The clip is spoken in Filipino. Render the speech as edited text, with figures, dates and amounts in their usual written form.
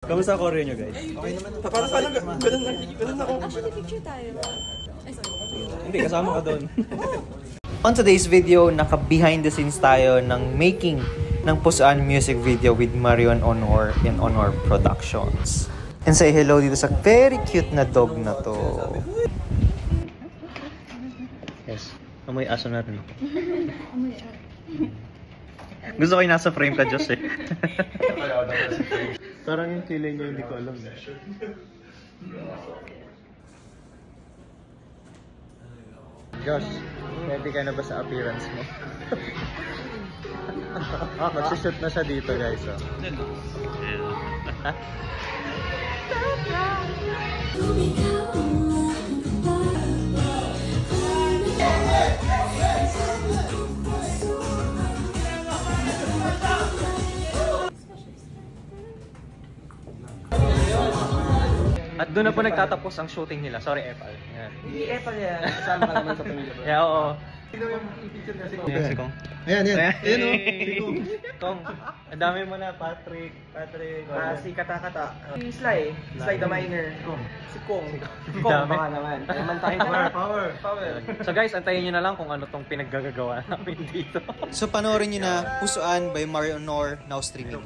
Kamusta Korea nyo guys? Okay naman. Paano ganun ako. Actually, picture tayo. Ay, sorry. Hindi, kasama ka doon. On today's video, naka-behind the scenes tayo ng making ng Pusuan music video with Marion Honor in Honor Productions. And say hello dito sa very cute na dog na to. Yes, amoy aso na rin. Gusto ko yung nasa frame ka, Diyos eh. Parang yung kilay niya hindi ko alam. Josh, ready ka na ba sa appearance mo? Magsishoot na siya dito guys. Oh. At doon na po nagtatapos ang shooting nila. Sorry, Epal. Hindi Epal yan. Kasama ka naman sa pamilya. Yeah, oo. Sino yung picture na si Kong? Si Kong. Ayan o. Si Kong. Kong. Ang dami mo na, Patrick. Si Kata-Kata. Si Sly. Sly the Miner. Si Kong. Si Kong baka naman. Power. So guys, antayin nyo na lang kung ano tong pinaggagawa namin dito. So panoorin nyo na Pusuan by Marion Honor, now streaming.